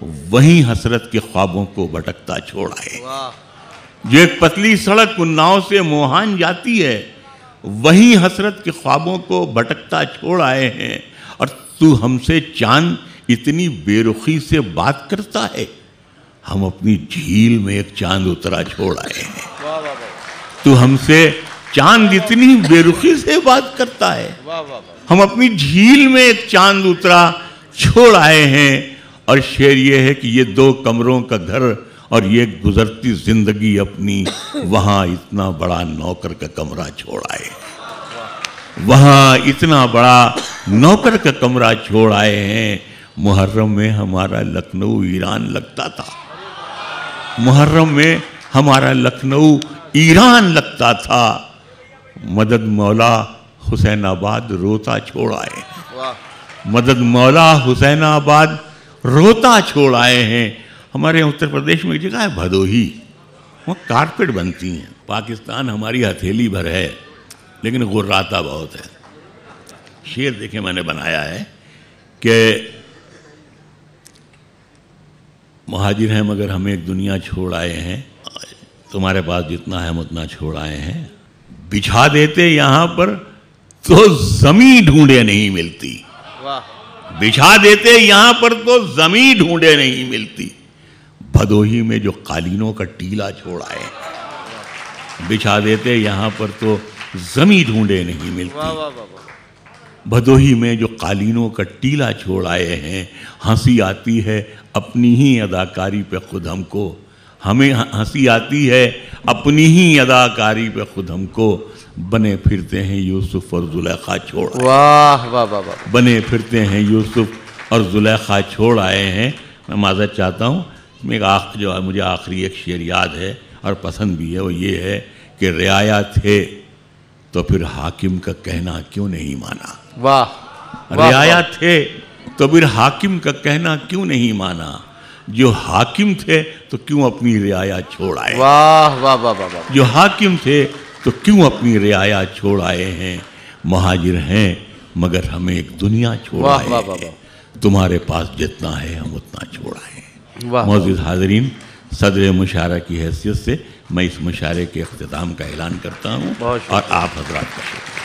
وہیں حسرت کے خوابوں کو بھٹکتا چھوڑ آئے. جو ایک پتلی سڑک اناؤ سے موہان جاتی ہے وہیں حسرت کے خوابوں کو بھٹکتا چھوڑ آئے ہیں. اور تو ہم سے چاند اتنی بے رخی سے بات کرتا ہے, ہم اپنی جھیل میں ایک چاند اترا چھوڑ آئے ہیں. تو ہم سے چاند اتنی بے رخی سے بات کرتا ہے, ہم اپنی جھیل میں ایک چاند اترا چھوڑ آئے ہیں. اور شعر یہ ہے کہ یہ 2 کمروں کا گھر اور یہ گزرتی زندگی اپنی, وہاں اتنا بڑا نوکر کا کمرہ چھوڑ آئے, وہاں اتنا بڑا نوکر کا کمرہ چھوڑ آئے ہیں. محرم میں ہمارا لکھنؤ ایران لگتا تھا, محرم میں ہمارا لکھنؤ ایران لگتا تھا. مدد مولا حسین آباد روتا چھوڑ آئے ہیں, مدد مولا حسین آباد روتا چھوڑ آئے ہیں. ہمارے اتر پردیش میں ایک جگہ ہے بھدوہی, وہاں کارپیٹ بنتی ہیں. پاکستان ہماری ہتھیلی بھر ہے لیکن غراتا بہت ہے. شعر دیکھیں میں نے بنایا ہے کہ مہاجر ہیں مگر ہمیں ایک دنیا چھوڑ آئے ہیں, تمہارے پاس جتنا ہے ہم اتنا چھوڑ آئے ہیں. بچھا دیتے یہاں پر تو زمین ڈھونڈے نہیں ملتی, بچھا دیتے یہاں پر تو زمین ڈھونڈے نہیں ملتی. بھدوہی میں جو قالینوں کا ٹیلا چھوڑ آئے ہیں, بچھا دیتے یہاں پر تو زمین ڈھونڈے نہیں ملتی. بھدوہی میں جو قالینوں کا ٹیلا چھوڑ آئے ہیں. ہنسی آتی ہے اپنی ہی اداکاری پہ خود ہم کو, ہمیں ہنسی آتی ہے اپنی ہی اداکاری پہ خود ہم کو. بنے پھرتے ہیں یوسف اور زلیخا چھوڑ آئے, واہ واہ واہ, بنے پھرتے ہیں یوسف اور زلیخا چھوڑ آئے ہیں. میں معذرت چاہتا ہوں, جو ہے مجھے آخری ایک شعر یاد ہے اور پسند بھی ہے, وہ یہ ہے کہ رعایا تھے تو پھر حاکم کا کہنا کیوں نہیں مانا. واہ, رعایا تھے تو پھر حاکم کا کہنا کیوں نہیں مانا. جو حاکم تھے تو کیوں اپنی رعایا چھوڑ آئے. واہ واہ واہ, جو حاکم تھے تو کیوں اپنی رعایا چھوڑ آئے ہیں. مہاجر ہیں مگر ہمیں ایک دنیا چھوڑ آئے ہیں, تمہارے پاس جتنا ہے ہم اتنا چھوڑ آئے ہیں. معزز حاضرین, صدر مشاعرہ کی حیثیت سے میں اس مشاعرے کے اختتام کا اعلان کرتا ہوں اور آپ حضرات کا شکریہ.